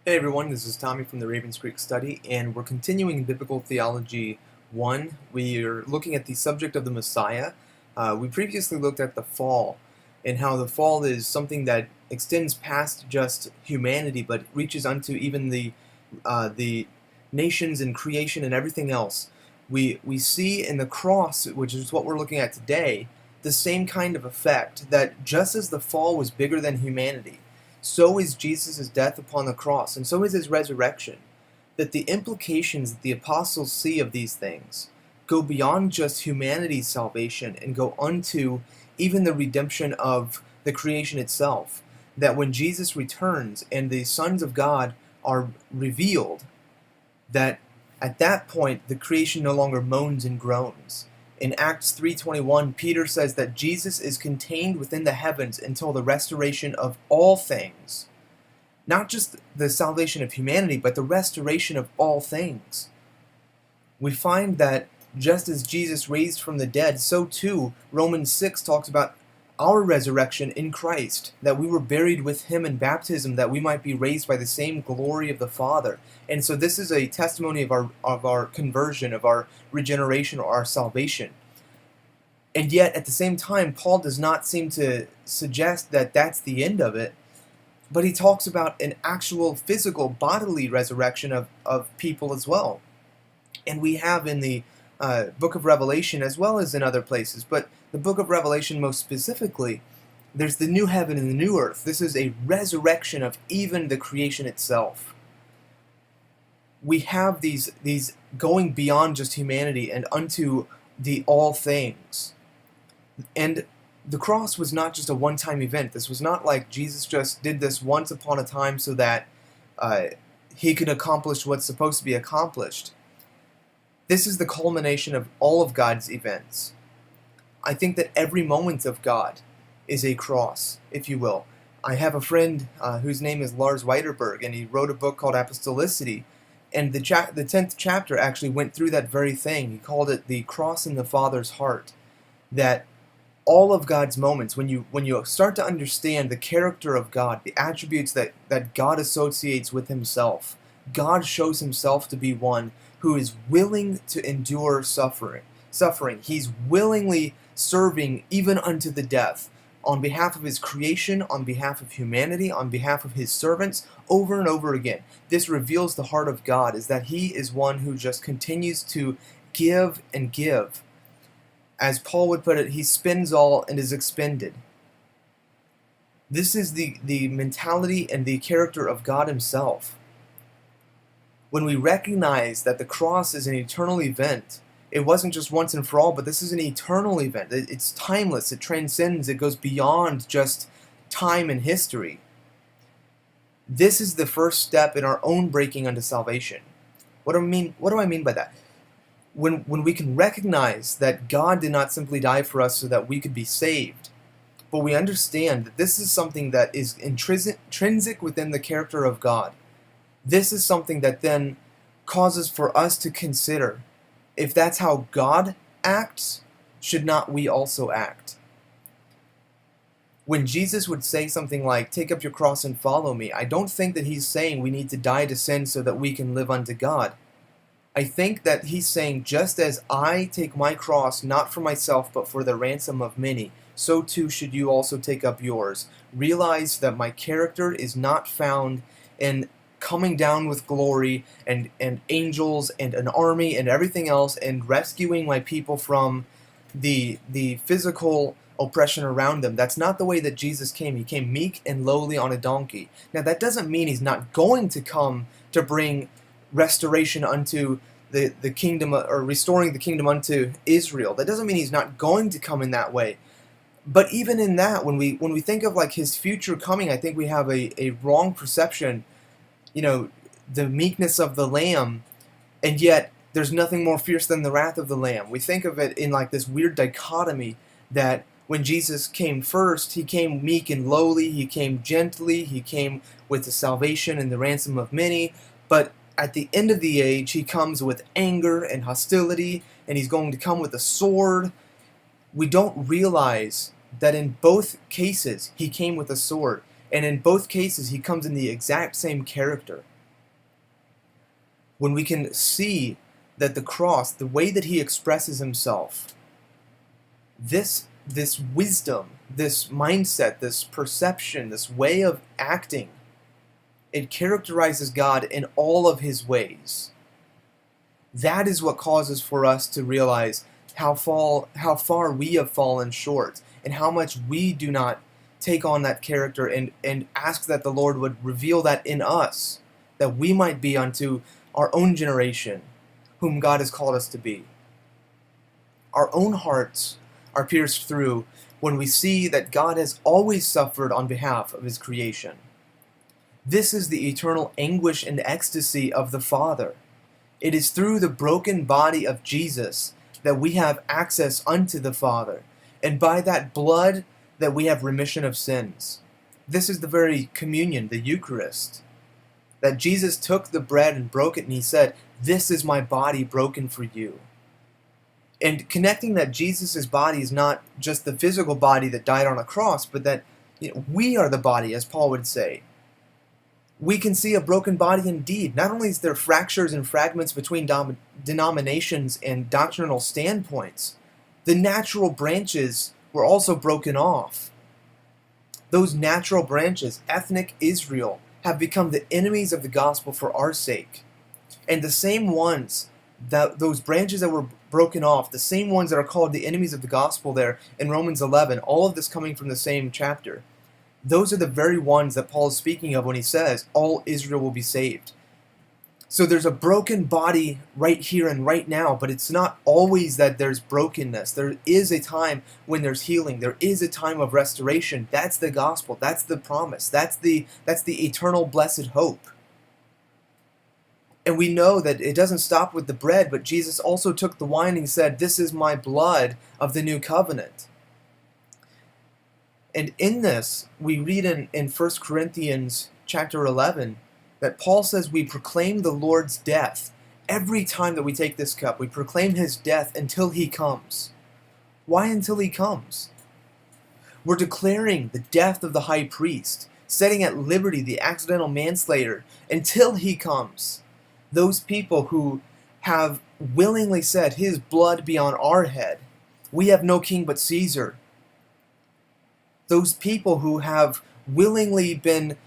Hey everyone, this is Tommy from the Ravens Creek Study, and we're continuing Biblical Theology 1. We are looking at the subject of the Messiah. We previously looked at the fall, and how the fall is something that extends past just humanity, but reaches unto even the nations and creation and everything else. We see in the cross, which is what we're looking at today, the same kind of effect, that just as the fall was bigger than humanity, so is Jesus' death upon the cross, and so is his resurrection. That the implications that the apostles see of these things go beyond just humanity's salvation and go unto even the redemption of the creation itself. That when Jesus returns and the sons of God are revealed, that at that point the creation no longer moans and groans. In Acts 3:21, Peter says that Jesus is contained within the heavens until the restoration of all things. Not just the salvation of humanity, but the restoration of all things. We find that just as Jesus raised from the dead, so too Romans 6 talks about our resurrection in Christ, that we were buried with him in baptism, that we might be raised by the same glory of the Father. And so this is a testimony of our conversion, of our regeneration, or our salvation. And yet, at the same time, Paul does not seem to suggest that that's the end of it, but he talks about an actual physical, bodily resurrection of people as well. And we have in the book of Revelation, as well as in other places, but the book of Revelation most specifically, there's the new heaven and the new earth. This is a resurrection of even the creation itself. We have these going beyond just humanity and unto the all things. And the cross was not just a one-time event. This was not like Jesus just did this once upon a time so that he could accomplish what's supposed to be accomplished. This is the culmination of all of God's events. I think that every moment of God is a cross, if you will. I have a friend whose name is Lars Weiderberg, and he wrote a book called Apostolicity, and the 10th chapter actually went through that very thing. He called it the cross in the Father's heart. That all of God's moments, when you start to understand the character of God, the attributes that God associates with himself, God shows himself to be one who is willing to endure suffering. He's willingly serving even unto the death on behalf of his creation, on behalf of humanity, on behalf of his servants, over and over again. This reveals the heart of God, is that he is one who just continues to give and give. As Paul would put it, he spends all and is expended. This is the mentality and the character of God himself. When we recognize that the cross is an eternal event, it wasn't just once and for all, but this is an eternal event. It's timeless, it transcends, it goes beyond just time and history. This is the first step in our own breaking unto salvation. What do I mean by that? When we can recognize that God did not simply die for us so that we could be saved, but we understand that this is something that is intrinsic within the character of God. This is something that then causes for us to consider, if that's how God acts, should not we also act? When Jesus would say something like, "Take up your cross and follow me," I don't think that he's saying we need to die to sin so that we can live unto God. I think that he's saying, just as I take my cross not for myself but for the ransom of many, so too should you also take up yours. Realize that my character is not found in coming down with glory and angels and an army and everything else and rescuing my people from the physical oppression around them. That's not the way that Jesus came. He came meek and lowly on a donkey. Now that doesn't mean he's not going to come to bring restoration unto the kingdom, or restoring the kingdom unto Israel. That doesn't mean he's not going to come in that way. But even in that, when we think of like his future coming, I think we have a wrong perception. The meekness of the lamb, and yet there's nothing more fierce than the wrath of the lamb. We think of it in like this weird dichotomy that when Jesus came first, he came meek and lowly, he came gently, he came with the salvation and the ransom of many, but at the end of the age, he comes with anger and hostility, and he's going to come with a sword. We don't realize that in both cases, he came with a sword. And in both cases, he comes in the exact same character. when we can see that the cross, the way that he expresses himself, this wisdom, this mindset, this perception, this way of acting, it characterizes God in all of his ways. That is what causes for us to realize how far we have fallen short, and how much we do not take on that character and ask that the Lord would reveal that in us, that we might be unto our own generation, whom God has called us to be. Our own hearts are pierced through when we see that God has always suffered on behalf of his creation. This is the eternal anguish and ecstasy of the Father. It is through the broken body of Jesus that we have access unto the Father, and by that blood that we have remission of sins. This is the very communion, the Eucharist, that Jesus took the bread and broke it, and he said, "This is my body broken for you." And connecting that Jesus' body is not just the physical body that died on a cross, but that we are the body, as Paul would say. We can see a broken body indeed. Not only is there fractures and fragments between denominations and doctrinal standpoints, the natural branches were also broken off. Those natural branches, ethnic Israel, have become the enemies of the gospel for our sake. And the same ones, those branches that were broken off, the same ones that are called the enemies of the gospel there in Romans 11, all of this coming from the same chapter, those are the very ones that Paul is speaking of when he says, all Israel will be saved. So there's a broken body right here and right now, but it's not always that there's brokenness. There is a time when there's healing. There is a time of restoration. That's the gospel. That's the promise. That's the eternal blessed hope. And we know that it doesn't stop with the bread, but Jesus also took the wine and said, "This is my blood of the new covenant." And in this, we read in 1 Corinthians chapter 11, that Paul says we proclaim the Lord's death. Every time that we take this cup, we proclaim his death until he comes. Why until he comes? We're declaring the death of the high priest, setting at liberty the accidental manslayer until he comes. Those people who have willingly said, "His blood be on our head. We have no king but Caesar." Those people who have willingly been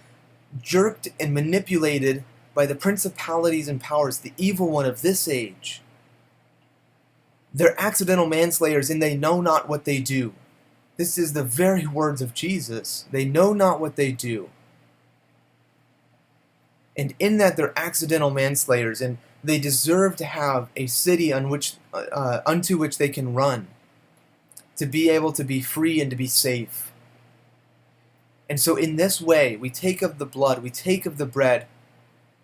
jerked and manipulated by the principalities and powers, the evil one of this age. They're accidental manslayers, and they know not what they do. This is the very words of Jesus. They know not what they do. And in that, they're accidental manslayers, and they deserve to have a city unto which they can run, to be able to be free and to be safe. And so in this way, we take of the blood, we take of the bread,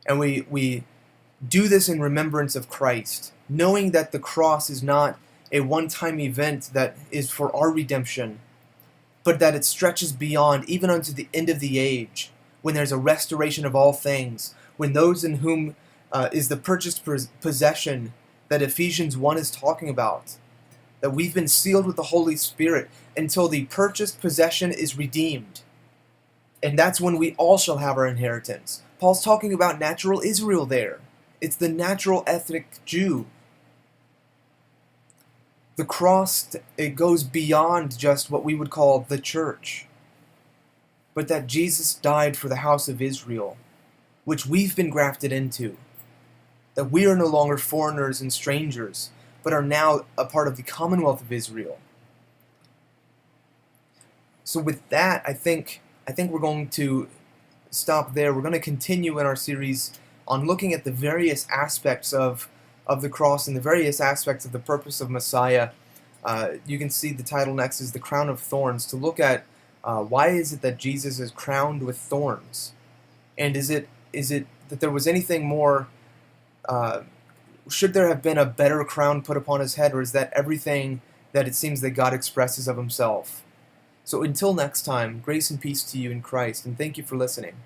and we do this in remembrance of Christ, knowing that the cross is not a one-time event that is for our redemption, but that it stretches beyond, even unto the end of the age, when there's a restoration of all things, when those in whom is the purchased possession that Ephesians 1 is talking about, that we've been sealed with the Holy Spirit until the purchased possession is redeemed. And that's when we all shall have our inheritance. Paul's talking about natural Israel there. It's the natural ethnic Jew. The cross, it goes beyond just what we would call the church. But that Jesus died for the house of Israel, which we've been grafted into. That we are no longer foreigners and strangers, but are now a part of the commonwealth of Israel. So with that, I think we're going to stop there. We're going to continue in our series on looking at the various aspects of the cross and the various aspects of the purpose of Messiah. You can see the title next is The Crown of Thorns, to look at why is it that Jesus is crowned with thorns? And is it that there was anything more, should there have been a better crown put upon his head, or is that everything that it seems that God expresses of himself? So until next time, grace and peace to you in Christ, and thank you for listening.